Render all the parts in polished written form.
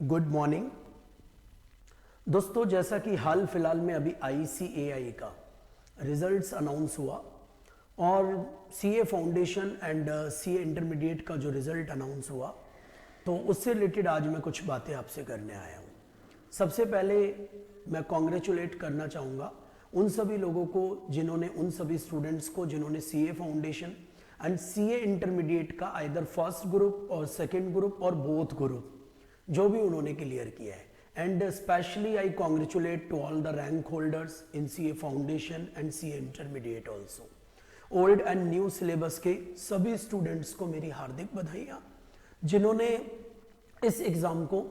Good morning दोस्तों। जैसा कि हाल फिलहाल में अभी ICAI का रिजल्ट्स अनाउंस हुआ और CA foundation and CA intermediate का जो रिजल्ट अनाउंस हुआ, तो उससे रिलेटेड आज मैं कुछ बातें आपसे करने आया हूँ। सबसे पहले मैं कॉन्ग्रेचुलेट करना चाहूँगा उन सभी लोगों को जिन्होंने, उन सभी स्टूडेंट्स को जिन्होंने CA foundation and CA intermediate का आइदर फर्स्ट ग्रुप और सेकेंड ग्रुप और बोथ ग्रुप जो भी उन्होंने क्लियर किया है। And specially I congratulate to all the rank holders in CA foundation and CA intermediate also. Old and new syllabus के सभी स्टूडेंट्स को मेरी हार्दिक बधाइयाँ, जिन्होंने इस एग्ज़ाम को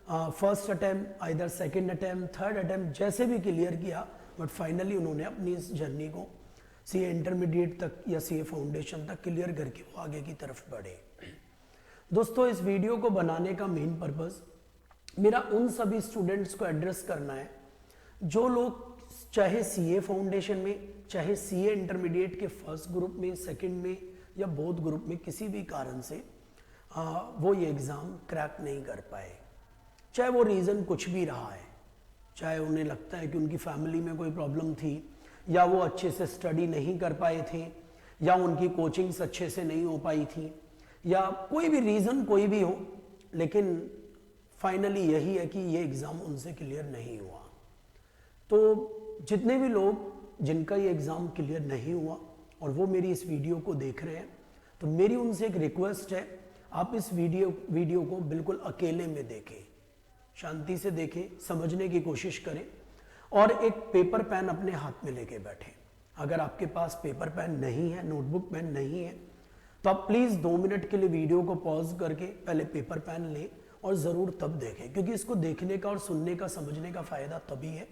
first attempt, either second attempt, third attempt जैसे भी क्लियर किया, बट फाइनली उन्होंने अपनी इस जर्नी को CA इंटरमीडिएट तक या CA फाउंडेशन तक क्लियर करके वो आगे की तरफ बढ़े। दोस्तों, इस वीडियो को बनाने का मेन पर्पस मेरा उन सभी स्टूडेंट्स को एड्रेस करना है जो लोग चाहे CA फाउंडेशन में, चाहे CA इंटरमीडिएट के फर्स्ट ग्रुप में, सेकंड में या बोथ ग्रुप में किसी भी कारण से वो ये एग्ज़ाम क्रैक नहीं कर पाए। चाहे वो रीज़न कुछ भी रहा है, चाहे उन्हें लगता है कि उनकी फैमिली में कोई प्रॉब्लम थी, या वो अच्छे से स्टडी नहीं कर पाए थे, या उनकी कोचिंग्स अच्छे से नहीं हो पाई थी, या कोई भी रीज़न कोई भी हो, लेकिन फाइनली यही है कि ये एग्ज़ाम उनसे क्लियर नहीं हुआ। तो जितने भी लोग जिनका ये एग्ज़ाम क्लियर नहीं हुआ और वो मेरी इस वीडियो को देख रहे हैं, तो मेरी उनसे एक रिक्वेस्ट है, आप इस वीडियो को बिल्कुल अकेले में देखें, शांति से देखें, समझने की कोशिश करें और एक पेपर पेन अपने हाथ में लेके बैठें। अगर आपके पास पेपर पेन नहीं है, नोटबुक पेन नहीं है, तो आप प्लीज़ 2 मिनट के लिए वीडियो को पॉज करके पहले पेपर पेन लें और ज़रूर तब देखें, क्योंकि इसको देखने का और सुनने का, समझने का फ़ायदा तभी है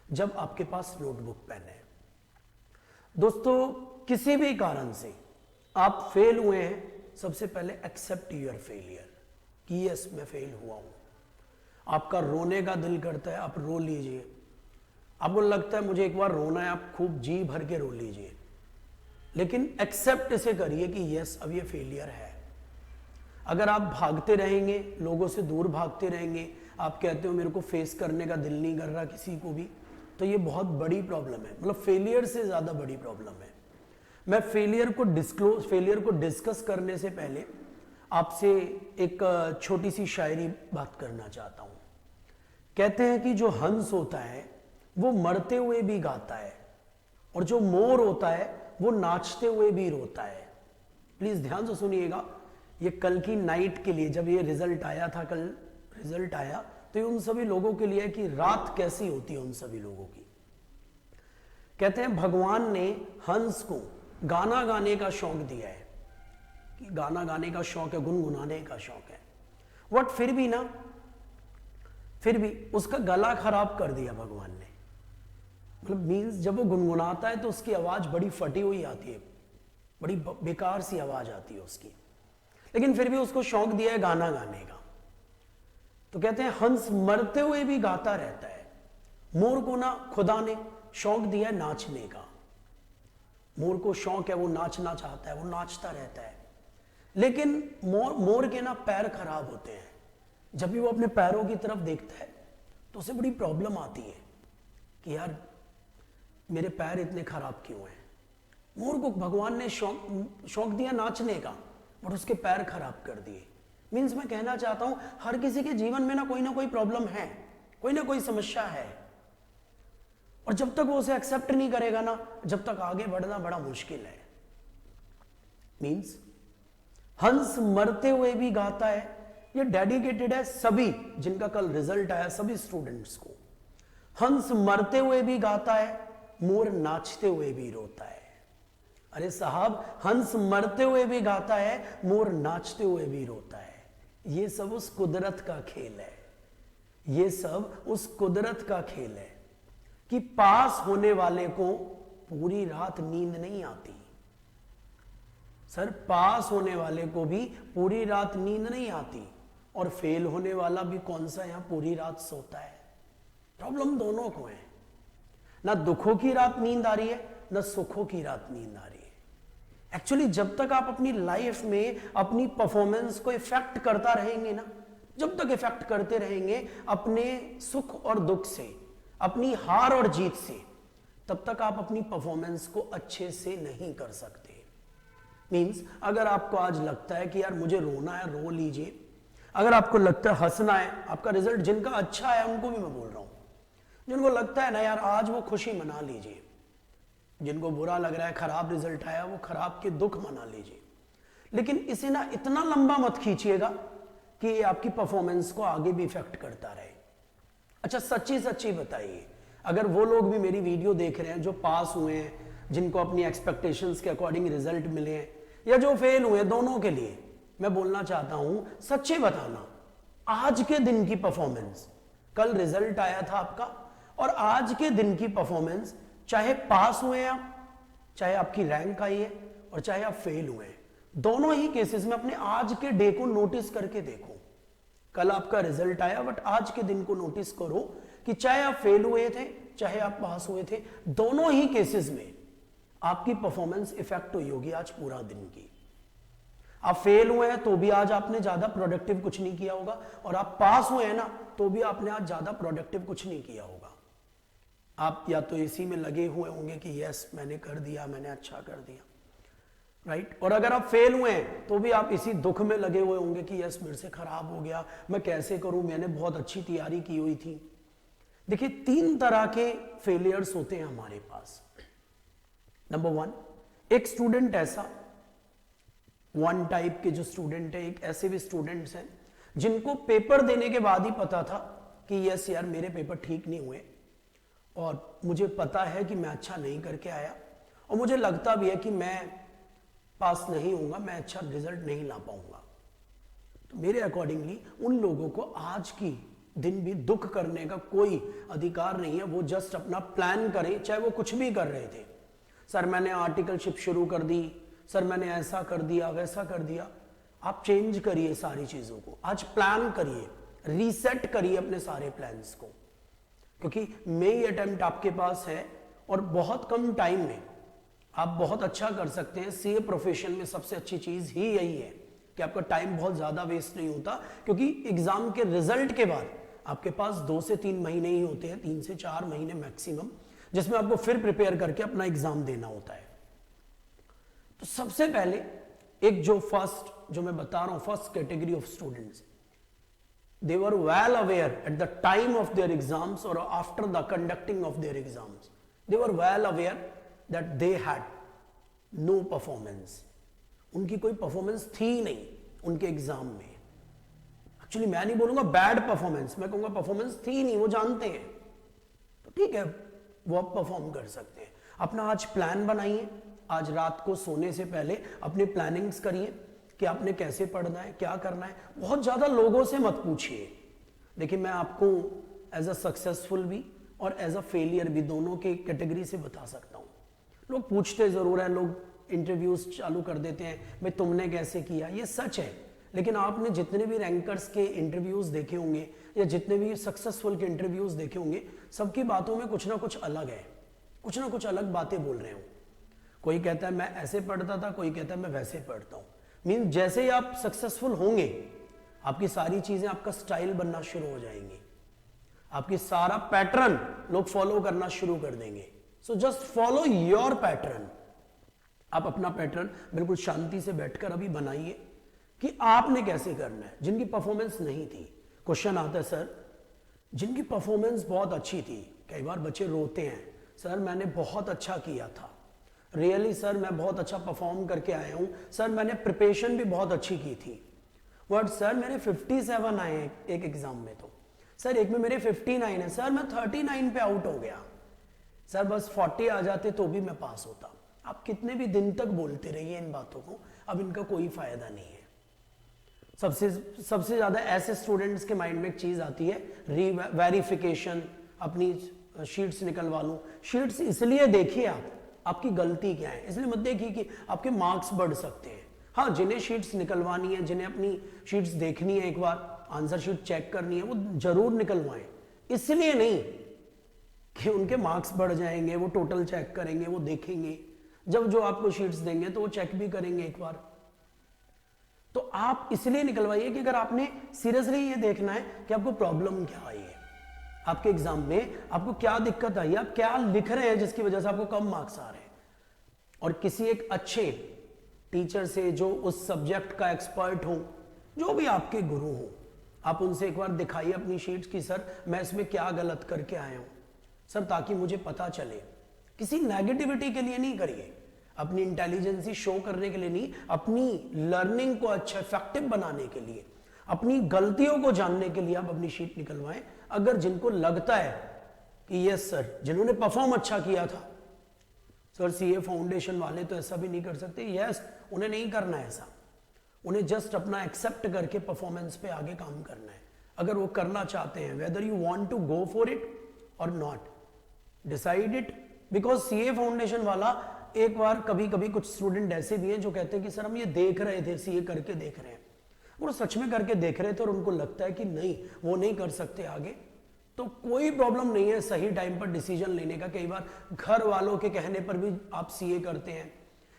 जब आपके पास नोटबुक पेन है। दोस्तों, किसी भी कारण से आप फेल हुए हैं, सबसे पहले एक्सेप्ट योर फेलियर कि यस मैं फेल हुआ हूँ। आपका रोने का दिल करता है, आप रो लीजिए। आपको लगता है मुझे एक बार रोना है, आप खूब जी भर के रो लीजिए, लेकिन एक्सेप्ट इसे करिए कि यस अब ये फेलियर है। अगर आप भागते रहेंगे, लोगों से दूर भागते रहेंगे, आप कहते हो मेरे को फेस करने का दिल नहीं कर रहा किसी को भी, तो ये बहुत बड़ी प्रॉब्लम है, मतलब फेलियर से ज़्यादा बड़ी प्रॉब्लम है। मैं फेलियर को डिस्कस करने से पहले आपसे एक छोटी सी शायरी बात करना चाहता हूँ। कहते हैं कि जो हंस होता है वो मरते हुए भी गाता है, और जो मोर होता है वो नाचते हुए भी रोता है। प्लीज ध्यान से सुनिएगा, ये कल की नाइट के लिए, जब ये रिजल्ट आया था, कल रिजल्ट आया, तो ये उन सभी लोगों के लिए कि रात कैसी होती है उन सभी लोगों की। कहते हैं भगवान ने हंस को गाना गाने का शौक दिया है, कि गाना गाने का शौक है, गुनगुनाने का शौक है, बट फिर भी उसका गला खराब कर दिया भगवान ने। मतलब मीन्स जब वो गुनगुनाता है तो उसकी आवाज बड़ी फटी हुई आती है, बड़ी बेकार सी आवाज आती है उसकी, लेकिन फिर भी उसको शौक दिया है गाना गाने का। तो कहते हैं हंस मरते हुए भी गाता रहता है, मोर को ना खुदा ने शौक दिया है नाचने का। मोर को शौक है, वो नाचना चाहता है, वो नाचता रहता है, लेकिन मोर के ना पैर खराब होते हैं। जब भी वो अपने पैरों की तरफ देखता है तो उसे बड़ी प्रॉब्लम आती है कि यार मेरे पैर इतने खराब क्यों हैं। मोर को भगवान ने शौक दिया नाचने का, और उसके पैर खराब कर दिए। मीन्स मैं कहना चाहता हूं हर किसी के जीवन में ना कोई प्रॉब्लम है, कोई ना कोई समस्या है, और जब तक वो उसे एक्सेप्ट नहीं करेगा ना, जब तक आगे बढ़ना बड़ा मुश्किल है। मीन्स हंस मरते हुए भी गाता है, ये डेडिकेटेड है सभी जिनका कल रिजल्ट आया, सभी स्टूडेंट्स को। हंस मरते हुए भी गाता है, मोर नाचते हुए भी रोता है। अरे साहब, हंस मरते हुए भी गाता है, मोर नाचते हुए भी रोता है। ये सब उस कुदरत का खेल है, ये सब उस कुदरत का खेल है कि पास होने वाले को पूरी रात नींद नहीं आती। सर, पास होने वाले को भी पूरी रात नींद नहीं आती, और फेल होने वाला भी कौन सा यहां पूरी रात सोता है। प्रॉब्लम दोनों को है, ना दुखों की रात नींद आ रही है, ना सुखों की रात नींद आ रही है। एक्चुअली जब तक आप अपनी लाइफ में अपनी परफॉर्मेंस को इफेक्ट करता रहेंगे ना, जब तक इफेक्ट करते रहेंगे अपने सुख और दुख से, अपनी हार और जीत से, तब तक आप अपनी परफॉर्मेंस को अच्छे से नहीं कर सकते। मींस अगर आपको आज लगता है कि यार मुझे रोना है, रो लीजिए। अगर आपको लगता है हंसना है, आपका रिजल्ट जिनका अच्छा है उनको भी मैं बोल रहा हूं, जिनको लगता है ना यार आज वो खुशी मना लीजिए। जिनको बुरा लग रहा है, खराब रिजल्ट आया, वो खराब के दुख मना लीजिए। लेकिन इसे ना इतना लंबा मत खींचिएगा कि ये आपकी परफॉर्मेंस को आगे भी इफेक्ट करता रहे। अच्छा सच्ची सच्ची बताइए, अगर वो लोग भी मेरी वीडियो देख रहे हैं जो पास हुए हैं, जिनको अपनी एक्सपेक्टेशंस के अकॉर्डिंग रिजल्ट मिले हैं, या जो फेल हुए, दोनों के लिए मैं बोलना चाहता हूं, सच्चे बताना, आज के दिन की परफॉर्मेंस, कल रिजल्ट आया था आपका, और आज के दिन की परफॉर्मेंस, चाहे पास हुए आप, चाहे आपकी रैंक आई है, और चाहे आप फेल हुए हैं, दोनों ही केसेस में अपने आज के डे को नोटिस करके देखो। कल आपका रिजल्ट आया, बट आज के दिन को नोटिस करो कि चाहे आप फेल हुए थे, चाहे आप पास हुए थे, दोनों ही केसेस में आपकी परफॉर्मेंस इफेक्ट हुई होगी आज पूरा दिन की। आप फेल हुए हैं तो भी आज आपने ज्यादा प्रोडक्टिव कुछ नहीं किया होगा, और आप पास हुए हैं ना तो भी आपने आज ज्यादा प्रोडक्टिव कुछ नहीं किया होगा। आप या तो इसी में लगे हुए होंगे कि यस मैंने कर दिया, मैंने अच्छा कर दिया, राइट। और अगर आप फेल हुए हैं तो भी आप इसी दुख में लगे हुए होंगे कि यस मेरे से खराब हो गया, मैं कैसे करूं, मैंने बहुत अच्छी तैयारी की हुई थी। देखिए 3 तरह के फेलियर्स होते हैं हमारे पास। नंबर 1, एक स्टूडेंट ऐसा, 1 टाइप के जो स्टूडेंट है, एक ऐसे भी स्टूडेंट्स हैं जिनको पेपर देने के बाद ही पता था कि यस यार मेरे पेपर ठीक नहीं हुए, और मुझे पता है कि मैं अच्छा नहीं करके आया, और मुझे लगता भी है कि मैं पास नहीं होऊंगा, मैं अच्छा रिजल्ट नहीं ला पाऊंगा। तो मेरे अकॉर्डिंगली उन लोगों को आज की दिन भी दुख करने का कोई अधिकार नहीं है। वो जस्ट अपना प्लान करें, चाहे वो कुछ भी कर रहे थे। सर मैंने आर्टिकलशिप शुरू कर दी, सर मैंने ऐसा कर दिया, वैसा कर दिया। आप चेंज करिए सारी चीजों को, आज प्लान करिए, रीसेट करिए अपने सारे प्लान्स को, क्योंकि मई अटेम्प्ट आपके पास है और बहुत कम टाइम में आप बहुत अच्छा कर सकते हैं। सीए प्रोफेशन में सबसे अच्छी चीज ही यही है कि आपका टाइम बहुत ज्यादा वेस्ट नहीं होता, क्योंकि एग्जाम के रिजल्ट के बाद आपके पास 2 से 3 महीने ही होते हैं, 3 से 4 महीने मैक्सिमम, जिसमें आपको फिर प्रिपेयर करके अपना एग्जाम देना होता है। तो सबसे पहले एक जो मैं बता रहा हूं, first category of students, they were well aware at the time of their exams or after the conducting of their exams, they were well aware that they had no performance. उनकी कोई परफॉर्मेंस थी नहीं उनके exam में। Actually मैं नहीं बोलूंगा bad performance, मैं कहूंगा परफॉर्मेंस थी नहीं, वो जानते हैं, तो ठीक है वो आप परफॉर्म कर सकते हैं। अपना आज प्लान बनाइए, आज रात को सोने से पहले अपनी प्लानिंग्स करिए कि आपने कैसे पढ़ना है, क्या करना है। बहुत ज्यादा लोगों से मत पूछिए। देखिए मैं आपको एज अ सक्सेसफुल भी और एज अ फेलियर भी दोनों के कैटेगरी से बता सकता हूं। लोग पूछते जरूर है, लोग इंटरव्यूज चालू कर देते हैं, भाई तुमने कैसे किया, ये सच है। लेकिन आपने जितने भी रैंकर्स के इंटरव्यूज देखे होंगे या जितने भी सक्सेसफुल के इंटरव्यूज देखे होंगे, सबकी बातों में कुछ ना कुछ अलग है, कुछ ना कुछ अलग बातें बोल रहे हो। कोई कहता है मैं ऐसे पढ़ता था, कोई कहता है मैं वैसे पढ़ता हूं। मीन जैसे ही आप सक्सेसफुल होंगे, आपकी सारी चीजें, आपका स्टाइल बनना शुरू हो जाएंगी, आपकी सारा पैटर्न लोग फॉलो करना शुरू कर देंगे। So just follow your pattern. आप अपना पैटर्न बिल्कुल शांति से बैठकर अभी बनाइए कि आपने कैसे करना है। जिनकी परफॉर्मेंस नहीं थी, क्वेश्चन आता है सर जिनकी परफॉर्मेंस बहुत अच्छी थी, कई बार बच्चे रोते हैं, सर मैंने बहुत अच्छा किया था, रियली सर मैं बहुत अच्छा परफॉर्म करके आया हूं, सर मैंने प्रिपरेशन भी बहुत अच्छी की थी, बट सर मेरे 57 आए एक एग्जाम में, तो सर एक में मेरे 59 है, सर मैं 39 पे आउट हो गया, सर बस 40 आ जाते तो भी मैं पास होता। आप कितने भी दिन तक बोलते रहिए इन बातों को, अब इनका कोई फायदा नहीं है। सबसे ज्यादा ऐसे स्टूडेंट्स के माइंड में एक चीज आती है, वेरिफिकेशन, अपनी शीट्स निकलवा लूं। शीट्स इसलिए देखिए आप, आपकी गलती क्या है, इसलिए मत देखिए कि आपके मार्क्स बढ़ सकते हैं। हाँ, जिन्हें शीट्स निकलवानी है, जिन्हें अपनी शीट्स देखनी है, एक बार आंसर शीट चेक करनी है, वो जरूर निकलवाएं। इसलिए नहीं कि उनके मार्क्स बढ़ जाएंगे, वो टोटल चेक करेंगे, वो देखेंगे, जब जो आपको शीट्स देंगे तो वो चेक भी करेंगे एक बार। तो आप इसलिए निकलवाइए कि अगर आपने सीरियसली ये देखना है कि आपको प्रॉब्लम क्या आई है, आपके एग्जाम में आपको क्या दिक्कत आई है, आप क्या लिख रहे हैं जिसकी वजह से आपको कम मार्क्स आ रहे हैं, और किसी एक अच्छे टीचर से जो उस सब्जेक्ट का एक्सपर्ट हो, जो भी आपके गुरु हो, आप उनसे एक बार दिखाइए अपनी शीट्स की सर मैं इसमें क्या गलत करके आया हूं सर, ताकि मुझे पता चले। किसी नेगेटिविटी के लिए नहीं करिए, अपनी इंटेलिजेंसी शो करने के लिए नहीं, अपनी लर्निंग को अच्छा इफेक्टिव बनाने के लिए, अपनी गलतियों को जानने के लिए आप अपनी शीट निकलवाएं। अगर जिनको लगता है कि यस सर, जिन्होंने परफॉर्म अच्छा किया था सर, सीए फाउंडेशन वाले तो ऐसा भी नहीं कर सकते, यस उन्हें नहीं करना है ऐसा, उन्हें जस्ट अपना एक्सेप्ट करके परफॉर्मेंस पे आगे काम करना है। अगर वो करना चाहते हैं, whether you want to go for it और not, decide it, because CA foundation वाला एक बार कभी कभी कुछ स्टूडेंट ऐसे भी हैं जो कहते हैं कि सर हम ये देख रहे थे, सीए करके देख रहे हैं, वो सच में करके देख रहे थे और उनको लगता है कि नहीं वो नहीं कर सकते आगे, तो कोई प्रॉब्लम नहीं है सही टाइम पर डिसीजन लेने का। कई बार घर वालों के कहने पर भी आप सीए करते हैं,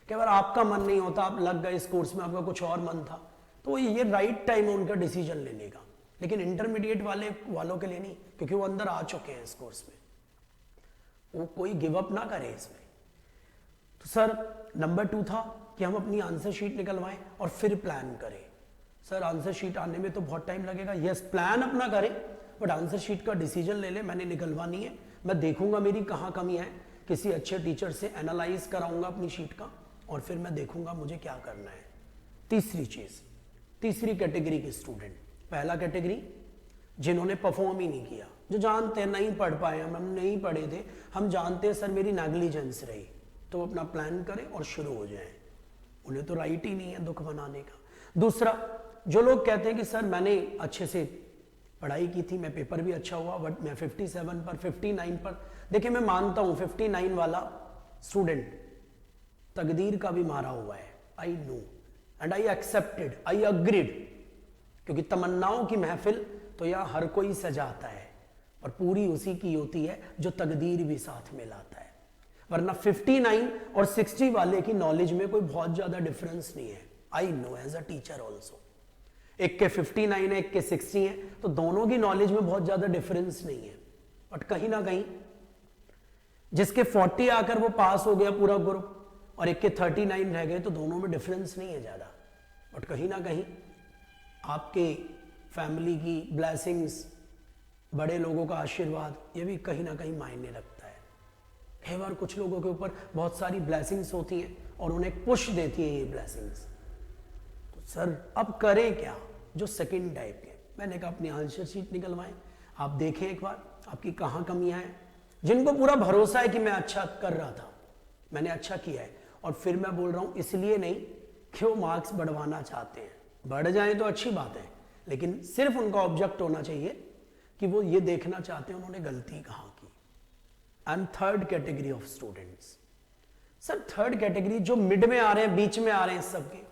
कई बार आपका मन नहीं होता, आप लग गए इस कोर्स में, आपका कुछ और मन था, तो ये राइट टाइम है उनका डिसीजन लेने का। लेकिन इंटरमीडिएट वालों के लिए नहीं, क्योंकि वो अंदर आ चुके हैं इस कोर्स में, वो कोई गिव अप ना करे इसमें। तो सर नंबर 2 था कि हम अपनी आंसर शीट निकलवाएं और फिर प्लान करें। सर आंसर शीट आने में तो बहुत टाइम लगेगा, यस प्लान अपना करें, बट आंसर शीट का डिसीजन ले ले, मैंने निकलवानी है, मैं देखूंगा मेरी कहाँ कमी है, किसी अच्छे टीचर से एनालाइज कराऊंगा अपनी शीट का, और फिर मैं देखूंगा मुझे क्या करना है। तीसरी चीज, तीसरी कैटेगरी के स्टूडेंट, पहला कैटेगरी जिन्होंने परफॉर्म ही नहीं किया, जो जानते हैं नहीं पढ़ पाए, हम नहीं पढ़े थे, हम जानते हैं सर मेरी नेग्लिजेंस रही, तो अपना प्लान करें और शुरू हो जाएं, उन्हें तो राइट ही नहीं है दुख बनाने का। दूसरा, जो लोग कहते हैं कि सर मैंने अच्छे से पढ़ाई की थी, मैं पेपर भी अच्छा हुआ, बट मैं 57 पर 59 पर, देखिए मैं मानता हूं 59 वाला स्टूडेंट तकदीर का भी मारा हुआ है, I no and I accepted, I agreed, क्योंकि तमन्नाओं की महफिल तो यहां हर कोई सजाता है और पूरी उसी की होती है जो तकदीर भी साथ में लाता है। वरना 59 और 60 वाले की नॉलेज में कोई बहुत ज्यादा डिफरेंस नहीं है, I know as a teacher also. एक के 59 है, एक के 60 है, तो दोनों की नॉलेज में बहुत ज्यादा डिफरेंस नहीं है, बट कहीं ना कहीं जिसके 40 आकर वो पास हो गया पूरा ग्रुप और एक के 39 रह गए, तो दोनों में डिफरेंस नहीं है ज्यादा, बट कहीं ना कहीं आपके फैमिली की ब्लेसिंग्स, बड़े लोगों का आशीर्वाद, ये भी कहीं ना कहीं मायने रखता है। कई बार कुछ लोगों के ऊपर बहुत सारी ब्लेसिंग्स होती हैं और उन्हें पुश देती है ये ब्लेसिंग्स, तो सर अब करें क्या? जो सेकंड टाइप के, मैंने कहा अपनी आंसर शीट निकलवाएं, आप देखें एक बार आपकी कहाँ कमियां हैं, जिनको पूरा भरोसा है कि मैं अच्छा कर रहा था, मैंने अच्छा किया है, और फिर मैं बोल रहा हूं इसलिए नहीं कि वो मार्क्स बढ़वाना चाहते हैं, बढ़ जाए तो अच्छी बात है, लेकिन सिर्फ उनका ऑब्जेक्ट होना चाहिए कि वो ये देखना चाहते हैं उन्होंने गलती कहाँ की। And third category of students, sir third category जो मिड में आ रहे हैं, बीच में आ रहे हैं सबके,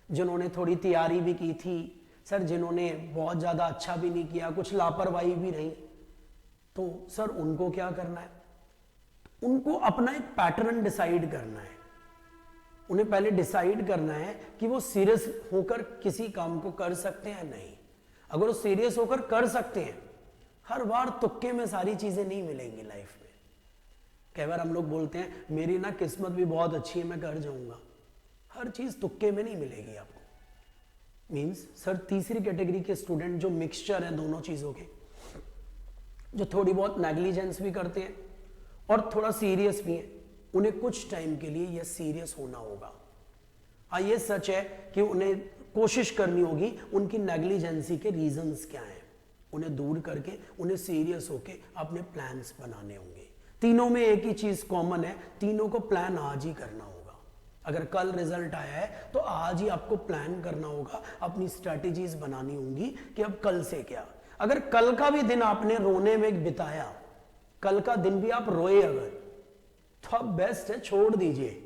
जिन्होंने थोड़ी तैयारी भी की थी सर, जिन्होंने बहुत ज्यादा अच्छा भी नहीं किया, कुछ लापरवाही भी नहीं, तो सर उनको क्या करना है? उनको अपना एक पैटर्न डिसाइड करना है, उन्हें पहले डिसाइड करना है कि वो सीरियस होकर किसी काम को कर सकते हैं नहीं। अगर वो सीरियस होकर कर सकते हैं, हर बार तुक्के में सारी चीजें नहीं मिलेंगी लाइफ में। कई बार हम लोग बोलते हैं मेरी ना किस्मत भी बहुत अच्छी है, मैं कर जाऊंगा, हर चीज तुक्के में नहीं मिलेगी आपको। मींस सर तीसरी कैटेगरी के स्टूडेंट जो मिक्सचर है दोनों चीजों के, जो थोड़ी बहुत नेग्लिजेंस भी करते हैं और थोड़ा सीरियस भी है, उन्हें कुछ टाइम के लिए यह सीरियस होना होगा। हाँ ये सच है कि उन्हें कोशिश करनी होगी उनकी नेग्लिजेंसी के रीजंस क्या हैं, उन्हें दूर करके उन्हें सीरियस होके अपने प्लान्स बनाने होंगे। तीनों में एक ही चीज कॉमन है, तीनों को प्लान आज ही करना होगा। अगर कल रिजल्ट आया है तो आज ही आपको प्लान करना होगा, अपनी स्ट्रैटेजीज बनानी होंगी कि अब कल से क्या। अगर कल का भी दिन आपने रोने में बिताया, कल का दिन भी आप रोए अगर, तो अब बेस्ट है छोड़ दीजिए।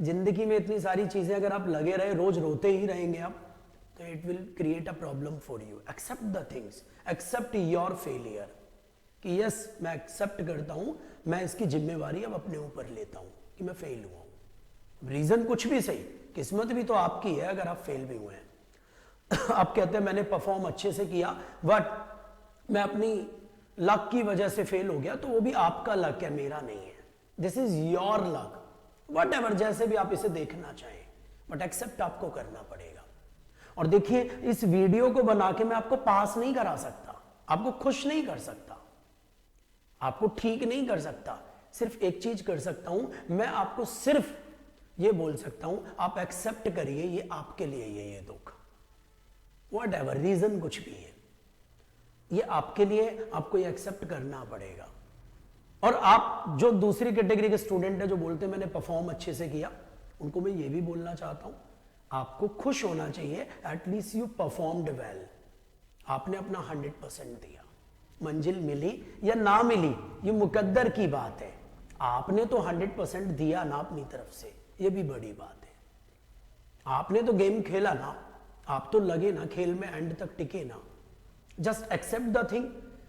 जिंदगी में इतनी सारी चीजें अगर आप लगे रहे, रोज रोते ही रहेंगे आप, तो it will create a problem for you. Accept the things, accept your failure, कि यस मैं एक्सेप्ट करता हूं, मैं इसकी जिम्मेवारी अब अपने ऊपर लेता हूं कि मैं फेल हुआ हूं। रीजन कुछ भी सही, किस्मत भी तो आपकी है अगर आप फेल भी हुए हैं। आप कहते हैं मैंने परफॉर्म अच्छे से किया बट मैं अपनी लक की वजह से फेल हो गया, तो वो भी आपका लक है, मेरा नहीं है। This is your luck, what ever, जैसे भी आप इसे देखना चाहें, बट एक्सेप्ट आपको करना पड़ेगा। और देखिए, इस वीडियो को बना के मैं आपको पास नहीं करा सकता, आपको खुश नहीं कर सकता, आपको ठीक नहीं कर सकता। सिर्फ एक चीज कर सकता हूं, मैं आपको सिर्फ ये बोल सकता हूं, आप एक्सेप्ट करिए ये आपके लिए ये दुख, वट एवर रीजन कुछ भी है, ये आपके लिए, आपको ये एक्सेप्ट करना पड़ेगा। और आप जो दूसरी कैटेगरी के स्टूडेंट है जो बोलते हैं मैंने परफॉर्म अच्छे से किया, उनको मैं ये भी बोलना चाहता हूं, आपको खुश होना चाहिए, एटलीस्ट यू परफॉर्म्ड वेल, आपने अपना 100% दिया। मंजिल मिली या ना मिली ये मुकद्दर की बात है, आपने तो 100% दिया ना अपनी तरफ से, ये भी बड़ी बात है। आपने तो गेम खेला ना, आप तो लगे ना खेल में, एंड तक टिके ना। Just accept the thing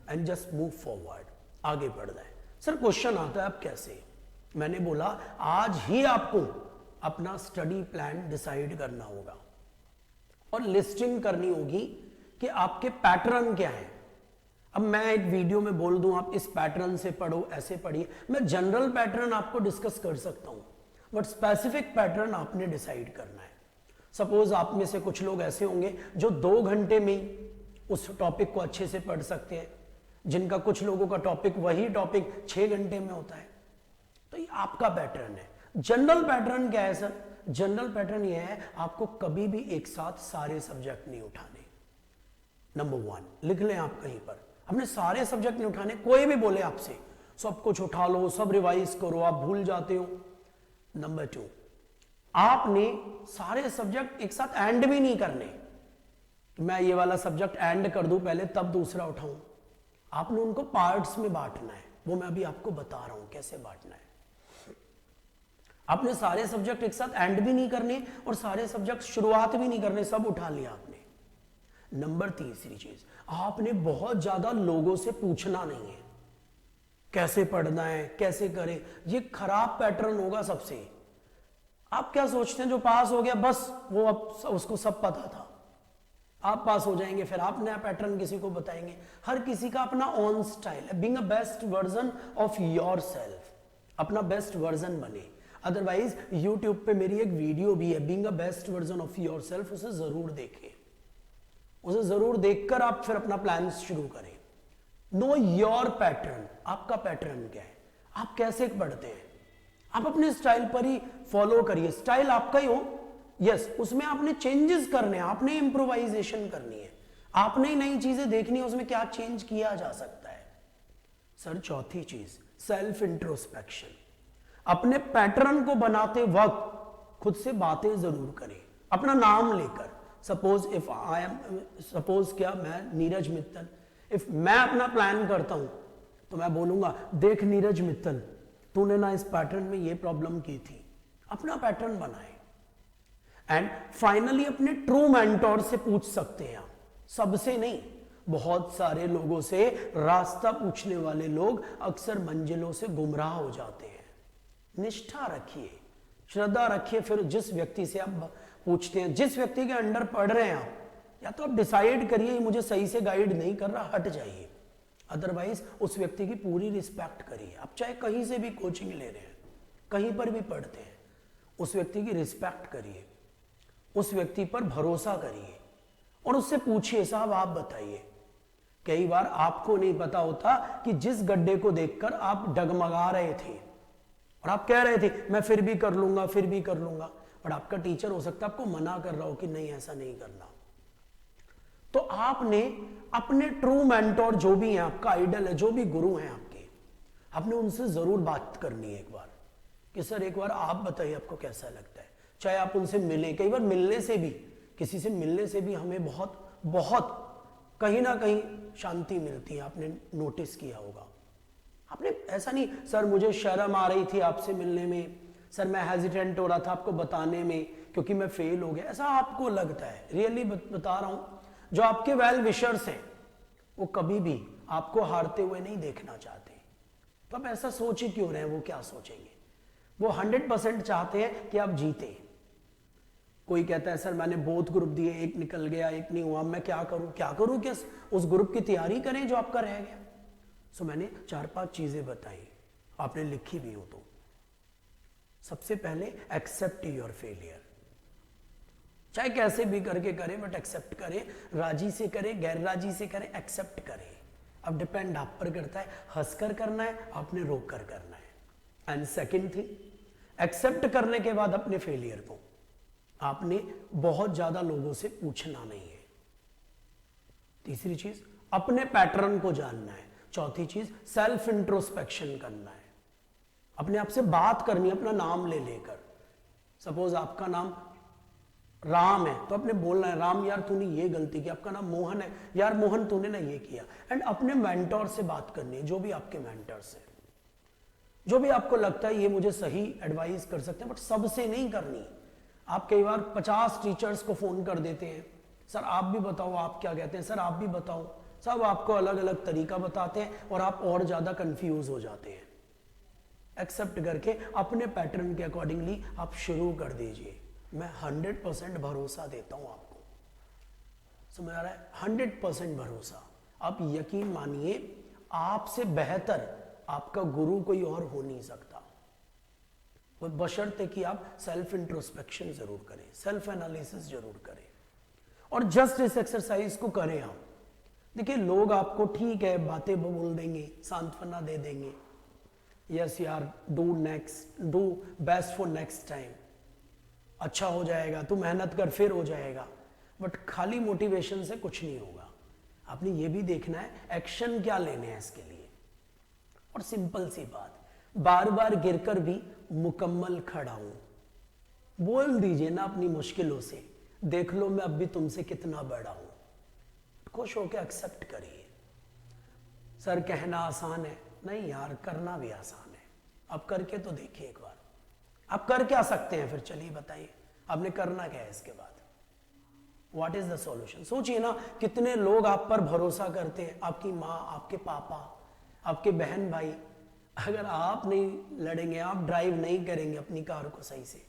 and just move forward, आगे बढ़ जाए। सर क्वेश्चन आता है अब कैसे, मैंने बोला आज ही आपको अपना स्टडी प्लान डिसाइड करना होगा और लिस्टिंग करनी होगी कि आपके पैटर्न क्या है। अब मैं एक वीडियो में बोल दूं आप इस पैटर्न से पढ़ो, ऐसे पढ़िए, मैं जनरल पैटर्न आपको डिस्कस कर सकता हूं, बट स्पेसिफिक पैटर्न आपने डिसाइड करना है। सपोज आप में से कुछ लोग ऐसे होंगे जो 2 घंटे में ही उस टॉपिक को अच्छे से पढ़ सकते हैं, जिनका कुछ लोगों का टॉपिक वही टॉपिक 6 घंटे में होता है। तो ये आपका पैटर्न है। जनरल पैटर्न क्या है सर? जनरल पैटर्न ये है, आपको कभी भी एक साथ सारे सब्जेक्ट नहीं उठाने। नंबर 1 लिख लें आप कहीं पर, अपने सारे सब्जेक्ट नहीं उठाने। कोई भी बोले आपसे सब कुछ उठा लो, सब रिवाइज करो, आप भूल जाते हो। नंबर 2, आपने सारे सब्जेक्ट एक साथ एंड भी नहीं करने, मैं ये वाला सब्जेक्ट एंड कर दूं पहले तब दूसरा उठाऊं। आपने उनको पार्ट्स में बांटना है, वो मैं अभी आपको बता रहा हूं कैसे बांटना है। आपने सारे सब्जेक्ट एक साथ एंड भी नहीं करने और सारे सब्जेक्ट शुरुआत भी नहीं करने, सब उठा लिया आपने। नंबर 3 चीज, आपने बहुत ज्यादा लोगों से पूछना नहीं है कैसे पढ़ना है, कैसे करें। ये खराब पैटर्न होगा सबसे। आप क्या सोचते हैं जो पास हो गया बस वो अब उसको सब पता था, आप पास हो जाएंगे, फिर आप नया पैटर्न किसी को बताएंगे। हर किसी का अपना ऑन स्टाइल है। Being a best version of your self, अपना बेस्ट वर्जन बने। अदरवाइज यूट्यूब पे मेरी एक वीडियो भी है, being a best version of your self, उसे जरूर देखें, उसे जरूर देखकर आप फिर अपना प्लान शुरू करें। नो योर पैटर्न, आपका पैटर्न क्या है, आप कैसे पढ़ते हैं, आप अपने स्टाइल पर ही फॉलो करिए। स्टाइल आपका ही हो, यस, उसमें आपने चेंजेस करने हैं, आपने इंप्रोवाइजेशन करनी है, आपने ही नई चीजें देखनी है, उसमें क्या चेंज किया जा सकता है। सर चौथी चीज, सेल्फ इंट्रोस्पेक्शन। अपने पैटर्न को बनाते वक्त खुद से बातें जरूर करें, अपना नाम लेकर। Suppose if I am, suppose क्या, मैं नीरज मित्तल, इफ मैं अपना प्लान करता हूं तो मैं बोलूंगा देख नीरज मित्तल, तूने ना इस पैटर्न में ये प्रॉब्लम की थी। अपना पैटर्न बनाए। एंड फाइनली अपने ट्रू मेंटोर से पूछ सकते हैं आप, सबसे नहीं, बहुत सारे लोगों से रास्ता पूछने वाले लोग अक्सर मंजिलों से गुमराह हो जाते हैं। निष्ठा रखिए, श्रद्धा रखिए, फिर जिस व्यक्ति से आप पूछते हैं, जिस व्यक्ति के अंडर पढ़ रहे हैं आप, या तो आप डिसाइड करिए मुझे सही से गाइड नहीं कर रहा, हट जाइए। अदरवाइज उस व्यक्ति की पूरी रिस्पेक्ट करिए। आप चाहे कहीं से भी कोचिंग ले रहे हैं, कहीं पर भी पढ़ते हैं, उस व्यक्ति की रिस्पेक्ट करिए, उस व्यक्ति पर भरोसा करिए और उससे पूछिए साहब आप बताइए। कई बार आपको नहीं पता होता कि जिस गड्ढे को देखकर आप डगमगा रहे थे और आप कह रहे थे मैं फिर भी कर लूंगा, फिर भी कर लूंगा, बट आपका टीचर हो सकता है आपको मना कर रहा हो कि नहीं ऐसा नहीं करना। तो आपने अपने ट्रू मेंटोर जो भी है, आपका आइडल है, जो भी गुरु हैं आपके, आपने उनसे जरूर बात करनी है एक बार कि सर एक बार आप बताइए आपको कैसा लगता है। चाहे आप उनसे मिलें, कई बार मिलने से भी, किसी से मिलने से भी हमें बहुत बहुत कहीं ना कहीं शांति मिलती है। आपने नोटिस किया होगा। आपने ऐसा नहीं सर मुझे शर्म आ रही थी आपसे मिलने में, सर मैं हेजिटेंट हो रहा था आपको बताने में क्योंकि मैं फेल हो गया, ऐसा आपको लगता है। रियली बता रहा हूं, जो आपके वेल विशर्स हैं वो कभी भी आपको हारते हुए नहीं देखना चाहते। तो आप ऐसा सोच ही क्यों रहे हैं, वो क्या सोचेंगे? वो 100% चाहते हैं कि आप जीते। कोई कहता है सर मैंने बोथ ग्रुप दिए, एक निकल गया एक नहीं हुआ, मैं क्या करूं? क्या करूं? क्या उस ग्रुप की तैयारी करें जो आपका रह गया? सो मैंने 4-5 चीजें बताई, आपने लिखी भी हो तो। सबसे पहले एक्सेप्ट योर फेलियर, चाहे कैसे भी करके करें बट एक्सेप्ट करें, राजी से करें गैर राजी से करें, एक्सेप्ट करें। अब डिपेंड आप पर करता है, हंसकर करना है आपने रोक कर करना है। एंड सेकंड थिंग, एक्सेप्ट करने के बाद अपने फेलियर को आपने बहुत ज्यादा लोगों से पूछना नहीं है। तीसरी चीज, अपने पैटर्न को जानना है। चौथी चीज, सेल्फ इंट्रोस्पेक्शन करना है, अपने आप से बात करनी है, अपना नाम ले लेकर। सपोज आपका नाम राम है तो अपने बोलना है, राम यार तूने ये गलती की। आपका नाम मोहन है, यार मोहन तूने ना ये किया। एंड अपने मेंटोर से बात करनी है, जो भी आपके मेंटर्स है, जो भी आपको लगता है ये मुझे सही एडवाइस कर सकते हैं, बट सबसे नहीं करनी। आप कई बार 50 टीचर्स को फोन कर देते हैं, सर आप भी बताओ आप क्या कहते हैं, सर आप भी बताओ। सब आपको अलग अलग तरीका बताते हैं और आप और ज्यादा कंफ्यूज हो जाते हैं। एक्सेप्ट करके अपने पैटर्न के अकॉर्डिंगली आप शुरू कर दीजिए। मैं 100% भरोसा देता हूं आपको, समझ आ रहा है? 100% भरोसा। आप यकीन मानिए, आपसे बेहतर आपका गुरु कोई और हो नहीं सकता, बशर्ते कि आप सेल्फ इंट्रोस्पेक्शन जरूर करें, सेल्फ एनालिसिस जरूर करें और जस्ट इस एक्सरसाइज को करें आप। देखिए लोग आपको ठीक है बातें बोल देंगे, सांत्वना दे देंगे, यस यार do best for next time, अच्छा हो जाएगा, तू मेहनत कर फिर हो जाएगा। बट खाली मोटिवेशन से कुछ नहीं होगा। आपने ये भी देखना है एक्शन क्या लेने हैं इसके लिए। और सिंपल सी बात, बार बार गिरकर भी मुकम्मल खड़ा हूं, बोल दीजिए ना अपनी मुश्किलों से, देख लो मैं अब भी तुमसे कितना बड़ा हूं। खुश होकर एक्सेप्ट करिए। सर कहना आसान है, नहीं यार करना भी आसान है। अब करके तो देखिए एक बार, आप कर क्या सकते हैं फिर, चलिए बताइए आपने करना क्या है इसके बाद, व्हाट इज द सॉल्यूशन। सोचिए ना कितने लोग आप पर भरोसा करते हैं, आपकी माँ, आपके पापा, आपके बहन भाई। अगर आप नहीं लड़ेंगे, आप ड्राइव नहीं करेंगे अपनी कार को सही से,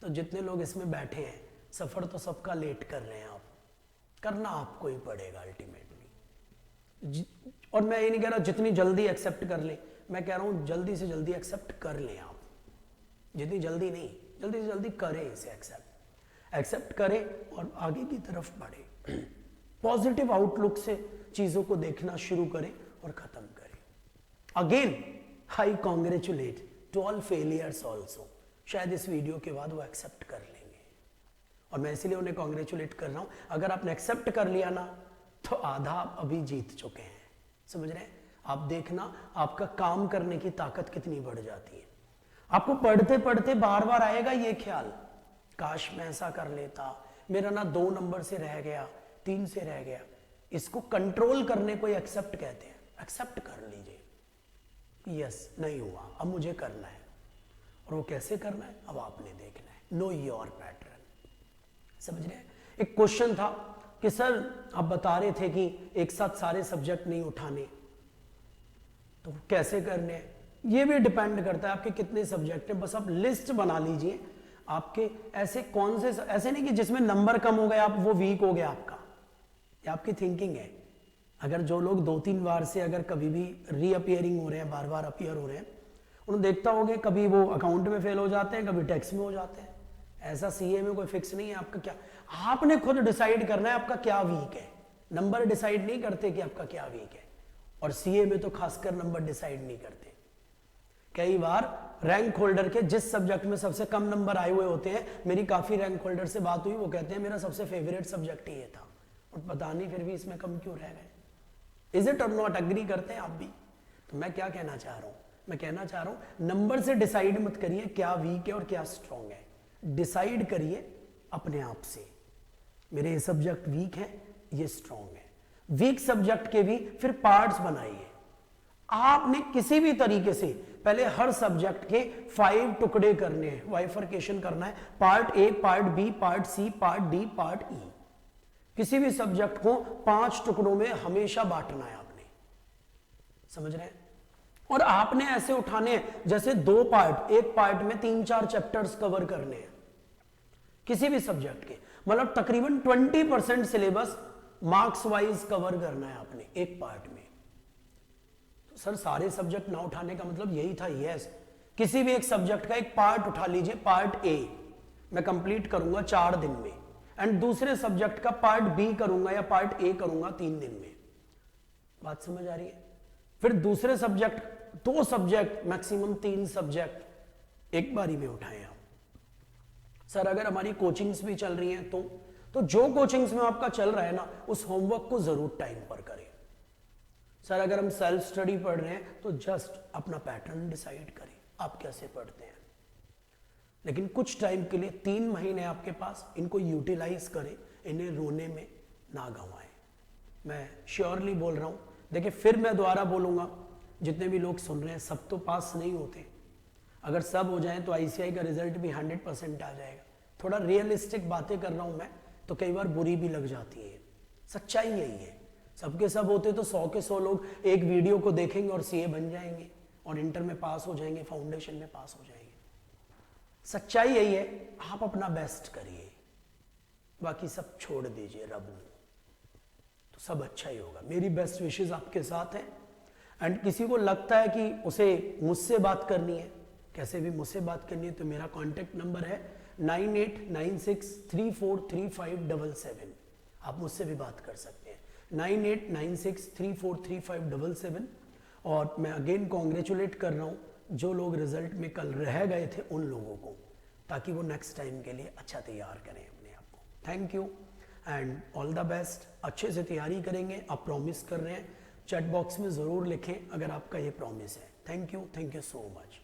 तो जितने लोग इसमें बैठे हैं, सफर तो सबका लेट कर रहे हैं आप, करना आपको ही पड़ेगा अल्टीमेटली। और मैं ये नहीं कह रहा जितनी जल्दी एक्सेप्ट कर ले, मैं कह रहा हूं जल्दी से जल्दी एक्सेप्ट कर लें आप, जितनी जल्दी नहीं, जल्दी से जल्दी करें इसे एक्सेप्ट करें और आगे की तरफ बढ़े। पॉजिटिव आउटलुक से चीजों को देखना शुरू करें और खत्म करें। Again I congratulate to all failures also. शायद इस वीडियो के बाद वो एक्सेप्ट कर लेंगे और मैं इसलिए उन्हें कॉन्ग्रेचुलेट कर रहा हूं। अगर आपने एक्सेप्ट कर लिया ना तो आधा आप अभी जीत चुके हैं, समझ रहे हैं? आप देखना आपका काम करने की ताकत कितनी बढ़ जाती है। आपको पढ़ते पढ़ते बार बार आएगा ये ख्याल, काश मैं ऐसा कर लेता, मेरा ना 2 नंबर से रह गया, 3 से रह गया। इसको कंट्रोल करने को एक्सेप्ट कहते हैं। एक्सेप्ट कर लीजिए, यस नहीं हुआ, अब मुझे करना है। और वो कैसे करना है अब आपने देखना है। नो योर पैटर्न, समझ रहे हैं? एक क्वेश्चन था कि सर आप बता रहे थे कि एक साथ सारे सब्जेक्ट नहीं उठाने, तो कैसे करने हैं? ये भी डिपेंड करता है आपके कितने सब्जेक्ट हैं। बस आप लिस्ट बना लीजिए आपके ऐसे कौन से, ऐसे नहीं कि जिसमें नंबर कम हो गए आप वो वीक हो गया आपका, ये आपकी थिंकिंग है। अगर जो लोग 2-3 बार से अगर कभी भी रीअपियरिंग हो रहे हैं, बार बार अपीयर हो रहे हैं, उन्होंने देखता होगा कभी वो अकाउंट में फेल हो जाते हैं, कभी टैक्स में हो जाते हैं। ऐसा सीए में कोई फिक्स नहीं है आपका क्या, आपने खुद डिसाइड करना है आपका क्या वीक है। नंबर डिसाइड नहीं करते कि आपका क्या वीक है, और सीए में तो खासकर नंबर डिसाइड नहीं करते। कई बार रैंक होल्डर के जिस सब्जेक्ट में सबसे कम नंबर आए हुए होते हैं, मेरी काफी रैंक होल्डर से बात हुई, वो कहते हैं मेरा सबसे फेवरेट सब्जेक्ट ही ये था, और पता नहीं फिर भी इसमें कम क्यों रह गए। इज इट और नॉट? अग्री करते हैं आप भी? तो मैं क्या कहना चाह रहा हूं, मैं कहना चाह रहा हूं नंबर से डिसाइड मत करिए क्या वीक है और क्या स्ट्रांग है। डिसाइड करिए अपने आप से, मेरे ये सब्जेक्ट वीक है, ये स्ट्रांग है। वीक सब्जेक्ट के भी फिर पार्ट्स बनाइए। आपने किसी भी तरीके से पहले हर सब्जेक्ट के 5 टुकड़े करने हैं, वाइफरकेशन करना है, part A, part B, part C, part D, part E. किसी भी सब्जेक्ट को 5 टुकड़ों में हमेशा बांटना है आपने, समझ रहे हैं? और आपने ऐसे उठाने हैं जैसे 2 पार्ट, एक पार्ट में 3-4 चैप्टर्स कवर करने हैं। किसी भी सब्जेक्ट के, मतलब तकरीबन 20% सिलेबस मार्क्स वाइज कवर करना है आपने एक पार्ट में। तो सर सारे सब्जेक्ट ना उठाने का मतलब यही था, यस, किसी भी एक सब्जेक्ट का एक पार्ट उठा लीजिए, पार्ट ए मैं कंप्लीट करूंगा 4 दिन में, एंड दूसरे सब्जेक्ट का पार्ट बी करूंगा या पार्ट ए करूंगा 3 दिन में। बात समझ आ रही है? फिर दूसरे सब्जेक्ट, 2 सब्जेक्ट मैक्सिमम 3 सब्जेक्ट एक बारी में उठाएं आप। सर अगर हमारी कोचिंग्स भी चल रही हैं तो जो कोचिंग्स में आपका चल रहा है ना, उस होमवर्क को जरूर टाइम पर करें। सर अगर हम सेल्फ स्टडी पढ़ रहे हैं तो जस्ट अपना पैटर्न डिसाइड करें आप कैसे पढ़ते हैं, लेकिन कुछ टाइम के लिए 3 महीने आपके पास, इनको यूटिलाइज करें, इन्हें रोने में ना गंवाएं। मैं श्योरली बोल रहा हूं, देखिए फिर मैं दोबारा बोलूंगा, जितने भी लोग सुन रहे हैं सब तो पास नहीं होते, अगर सब हो जाएं तो आईसीआई का रिजल्ट भी 100% आ जाएगा। थोड़ा रियलिस्टिक बातें कर रहा हूं मैं, तो कई बार बुरी भी लग जाती है, सच्चाई यही है। सबके सब होते तो 100 के 100 लोग एक वीडियो को देखेंगे और सीए बन जाएंगे और इंटर में पास हो जाएंगे, फाउंडेशन में पास हो जाएंगे। सच्चाई यही है, आप अपना बेस्ट करिए, बाकी सब छोड़ दीजिए रब को, तो सब अच्छा ही होगा। मेरी बेस्ट विशेष आपके साथ है। एंड किसी को लगता है कि उसे मुझसे बात करनी है, कैसे भी मुझसे बात करनी है, तो मेरा कॉन्टेक्ट नंबर है 9896343577। आप मुझसे भी बात कर सकते हैं 9896343577। और मैं अगेन कॉन्ग्रेचुलेट कर रहा हूँ जो लोग रिजल्ट में कल रह गए थे उन लोगों को, ताकि वो नेक्स्ट टाइम के लिए अच्छा तैयार करें अपने आप को। Thank you and all the best. अच्छे से तैयारी करेंगे, आप प्रॉमिस कर रहे हैं, चैट बॉक्स में ज़रूर लिखें अगर आपका ये प्रॉमिस है। Thank you so much.